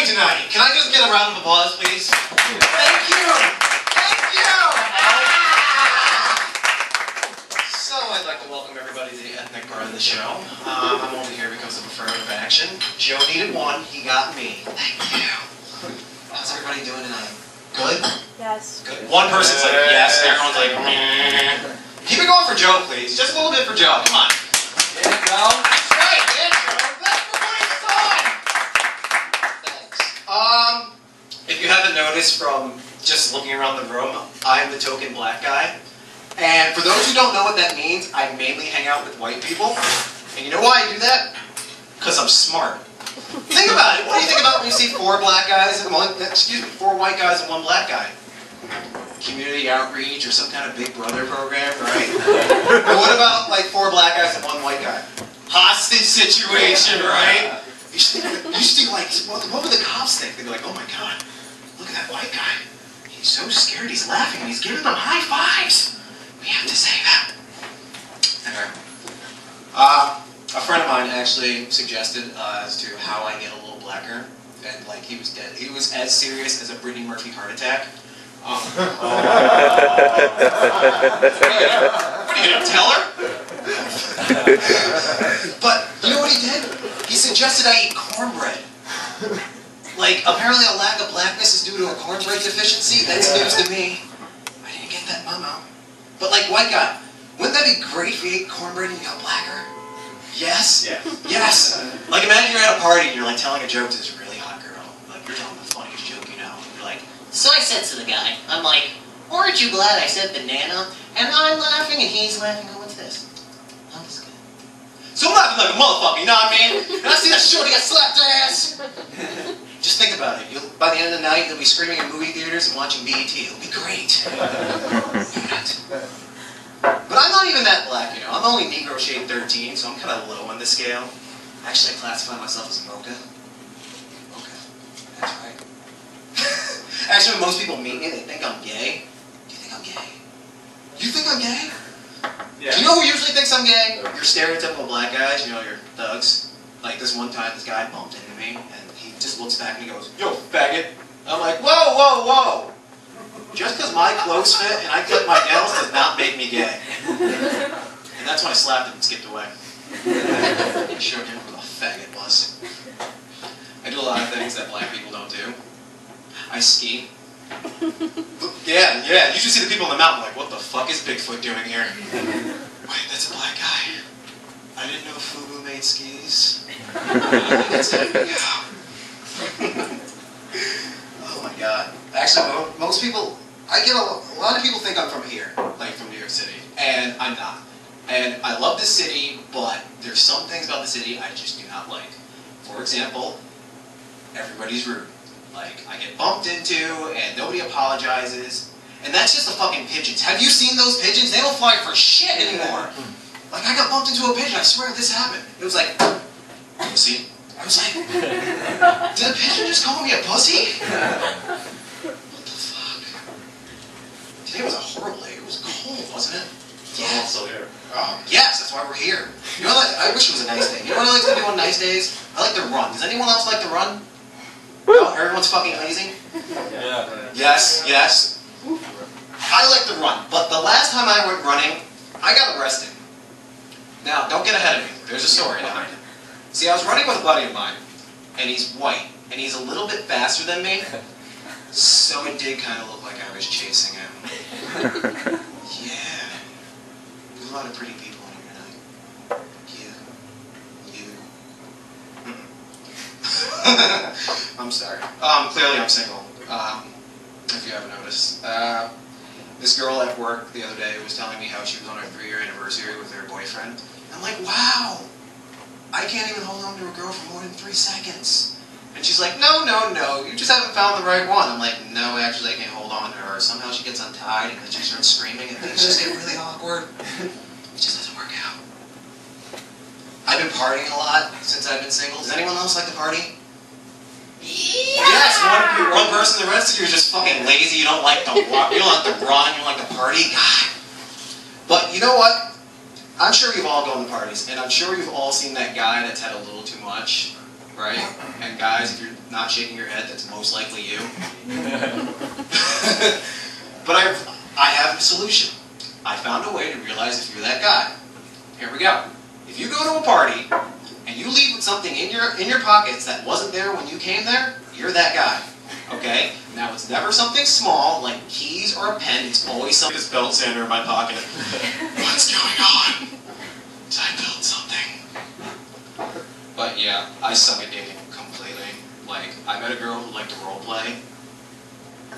tonight? Can I just get a round of applause, please? Thank you! Thank you! So I'd like to welcome everybody to the ethnic part of the show. I'm only here because of affirmative action. Joe needed one, he got me. Thank you. How's everybody doing tonight? Good? Yes. Good. One person's like, yes, and everyone's like, meh. Keep it going for Joe, please. Just a little bit for Joe. Come on. There you go. That's right, man, Joe. That's the right song. Thanks. If you haven't noticed from just looking around the room, I'm the token black guy. And for those who don't know what that means, I mainly hang out with white people. And you know why I do that? Because I'm smart. Think about it. What do you think about when you see four white guys and one black guy? Community outreach or some kind of Big Brother program, right? But what about like four black guys and one white guy? Hostage situation, right? You should think like, what would the cops think? They'd be like, oh my god, look at that white guy. He's so scared, he's laughing, and he's giving them high fives. We have to save him. Anyway. A friend of mine actually suggested as to how I get a little blacker, and like he was dead. He was as serious as a Brittany Murphy heart attack. What are you gonna tell her? But you know what he did? He suggested I eat cornbread. Like apparently a lack of blackness is due to a cornbread deficiency. That's news to me. I didn't get that memo. But like white guy, wouldn't that be great if you ate cornbread and you got blacker? Yes? Yeah. Yes! Like imagine you're at a party and you're like telling a joke to this really hot girl. Like you're telling the funniest joke you know. And you're like, so I said to the guy, I'm like, aren't you glad I said banana? And I'm laughing and he's laughing. Oh, what's this? Oh, this is good. so I'm laughing like a motherfucker, you know what I mean? And I see that shorty get slapped ass! Just think about it. By the end of the night, you'll be screaming in movie theaters and watching BET. It'll be great. But I'm not even that black, you know. I'm only Negro shade 13, so I'm kind of low on the scale. Actually, I classify myself as a mocha. Mocha. That's right. Actually, when most people meet me, they think I'm gay. Do you think I'm gay? You think I'm gay? Yeah. Do you know who usually thinks I'm gay? Your stereotypical black guys, you know, your thugs. Like this one time, this guy bumped into me, and he just looks back and he goes, yo, faggot. I'm like, whoa, whoa, whoa. Just because my clothes fit and I clip my nails does not make me gay. And that's when I slapped him and skipped away. I showed him who the faggot was. I do a lot of things that black people don't do. I ski. Yeah, you should see the people in the mountain like, what the fuck is Bigfoot doing here? Wait, that's a black guy. I didn't know Fubu made skis. Oh my god. Actually, most people, a lot of people think I'm from here, like from New York City, and I'm not. And I love the city, but there's some things about the city I just do not like. For example, everybody's rude. Like, I get bumped into, and nobody apologizes, and that's just the fucking pigeons. Have you seen those pigeons? They don't fly for shit anymore. Like, I got bumped into a pigeon, I swear this happened. It was like, pussy. I was like, did a pigeon just call me a pussy? What the fuck? Today was a horrible day. It was cold, wasn't it? Yeah. Also here. Yes, that's why we're here. You know what? I wish it was a nice day. You know what I like to do on nice days? I like to run. Does anyone else like to run? No, everyone's fucking lazy? Yeah. Yes. I like to run, but the last time I went running, I got arrested. Now, don't get ahead of me. There's a story behind it. See, I was running with a buddy of mine, and he's white, and he's a little bit faster than me, so it did kind of look like I was chasing him. Yeah. There's a lot of pretty people in here tonight. You. I'm sorry. Clearly I'm single, if you haven't noticed. This girl at work the other day was telling me how she was on her 3-year anniversary with her boyfriend. I'm like, wow, I can't even hold on to a girl for more than 3 seconds. And she's like, no, you just haven't found the right one. I'm like, no, actually I can't hold on to her. Somehow she gets untied and then she starts screaming and things just get really awkward. It just doesn't work out. I've been partying a lot since I've been single. Does anyone else like to party? Yeah. Yes, one person. The rest of you are just fucking lazy. You don't like to walk. You don't like to run. You don't like to party. God. But you know what? I'm sure you've all gone to parties, and I'm sure you've all seen that guy that's had a little too much, right? And guys, if you're not shaking your head, that's most likely you. But I have a solution. I found a way to realize if you're that guy. Here we go. If you go to a party and you leave with something in your pockets that wasn't there when you came there, you're that guy. Okay? Now it's never something small like keys or a pen. It's always something that's belt sander in my pocket. What's going on? Did I build something? But yeah, I suck at dating completely. Like, I met a girl who liked to role play.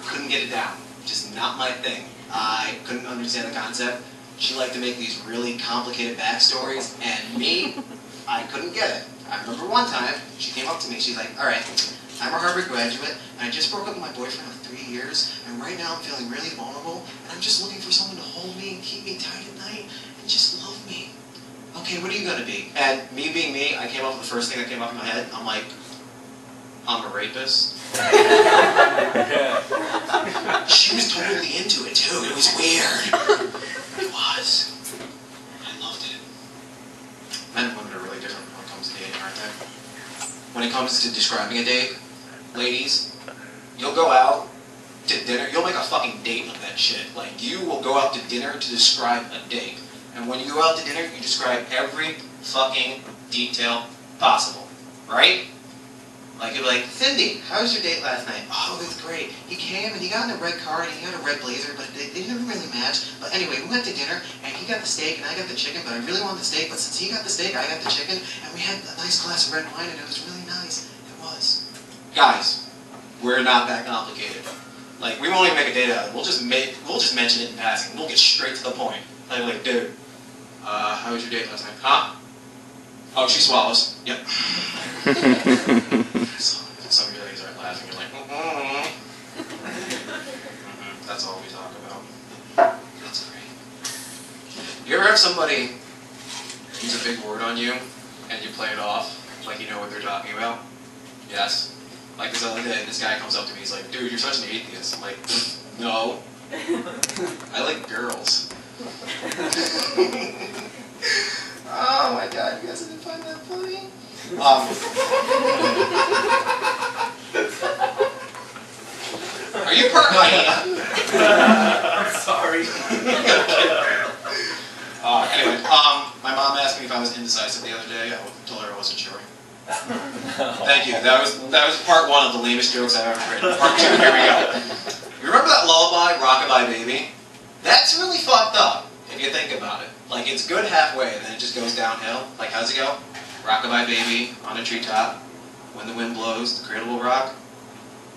Couldn't get it down. Just not my thing. I couldn't understand the concept. She liked to make these really complicated backstories, and me, I couldn't get it. I remember one time, she came up to me, she's like, alright, I'm a Harvard graduate, and I just broke up with my boyfriend of 3 years, and right now I'm feeling really vulnerable, and I'm just looking for someone to hold me and keep me tight at night, and just love me. Okay, what are you gonna be? And me being me, I came up with the first thing that came up in my head. I'm like, I'm a rapist. She was totally into it too. It was weird. It was. I loved it. Men and women are really different when it comes to dating, aren't they? When it comes to describing a date, ladies, you'll go out to dinner. You'll make a fucking date of that shit. Like, you will go out to dinner to describe a date. And when you go out to dinner, you describe every fucking detail possible, right? Like, you'll be like, Cindy, how was your date last night? Oh, it was great. He came and he got in a red car and he had a red blazer, but they didn't really match. But anyway, we went to dinner and he got the steak and I got the chicken, but I really wanted the steak. But since he got the steak, I got the chicken, and we had a nice glass of red wine and it was really nice. It was. Guys, we're not that complicated. Like, we won't even make a date out of it. We'll just mention it in passing. We'll get straight to the point. Like, dude, how was your date last night? Huh? Oh, she swallows. Yep. Some of you ladies aren't laughing. You're like, That's all we talk about. That's great. You ever have somebody use a big word on you, and you play it off like you know what they're talking about? Yes. Like this other day, this guy comes up to me, he's like, dude, you're such an atheist. I'm like, no. I like girls. Oh my god, you guys didn't find that funny? Are you part hyena? I'm sorry. Anyway, my mom asked me if I was indecisive the other day. I told her I wasn't sure. Thank you. That was part one of the lamest jokes I've ever written. Part two, here we go. You remember that lullaby, Rockabye Baby? That's really fucked up, if you think about it. Like, it's good halfway, and then it just goes downhill. Like, how's it go? Rockabye baby, on a treetop. When the wind blows, the cradle will rock.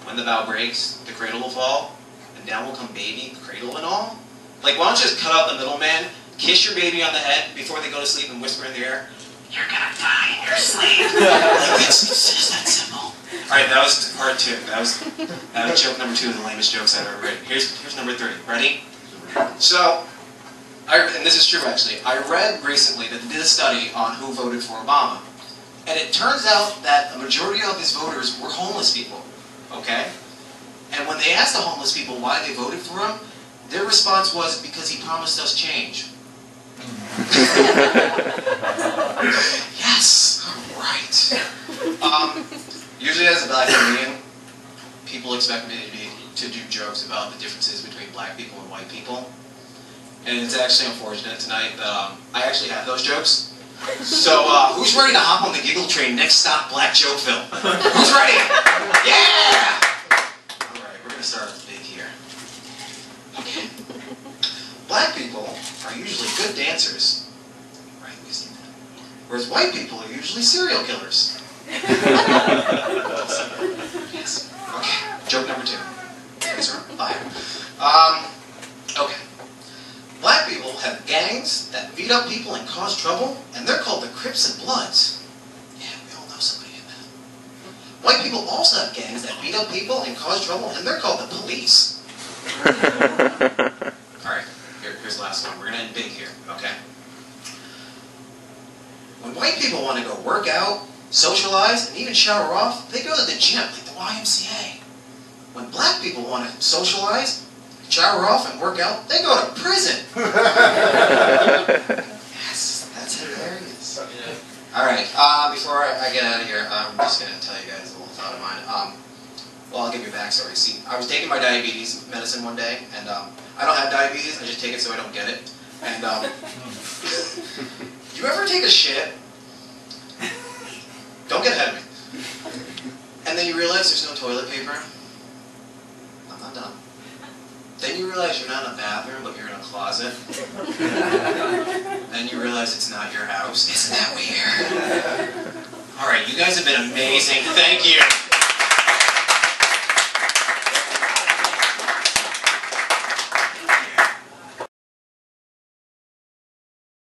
When the bough breaks, the cradle will fall. And down will come baby, cradle and all. Like, why don't you just cut out the middleman, kiss your baby on the head before they go to sleep, and whisper in the ear, you're gonna die in your sleep. Like, it's just that simple. Alright, that was part two. That was joke number 2 of the lamest jokes I've ever written. Here's number 3. Ready? So, and this is true actually, I read recently that they did a study on who voted for Obama. And it turns out that a majority of his voters were homeless people, okay? And when they asked the homeless people why they voted for him, their response was because he promised us change. Yes, right. Usually as a black comedian, people expect me to do jokes about the differences between black people and white people. And it's actually unfortunate tonight that I actually have those jokes. So who's ready to hop on the giggle train, next stop, Black Jokeville? Who's ready? Yeah! Alright, we're going to start off big here. Okay. Black people are usually good dancers. Right, we've seen that. Whereas white people are usually serial killers. Yes. Okay, joke number 2. These are fire. Okay. Black people have gangs that beat up people and cause trouble, and they're called the Crips and Bloods. Yeah, we all know somebody in that. White people also have gangs that beat up people and cause trouble, and they're called the police. Alright, here's the last one. We're going to end big here, okay? When white people want to go work out, socialize, and even shower off, they go to the gym, like the YMCA. When black people want to socialize, shower off, and work out, they go to prison. Yes, that's hilarious. Alright, before I get out of here, I'm just going to tell you guys a little thought of mine. Well, I'll give you a backstory. See, I was taking my diabetes medicine one day, and I don't have diabetes, I just take it so I don't get it. And, you ever take a shit? Don't get ahead of me. And then you realize there's no toilet paper? I'm not done. Then you realize you're not in a bathroom, but you're in a closet. Then you realize it's not your house. Isn't that weird? Alright, you guys have been amazing. Thank you.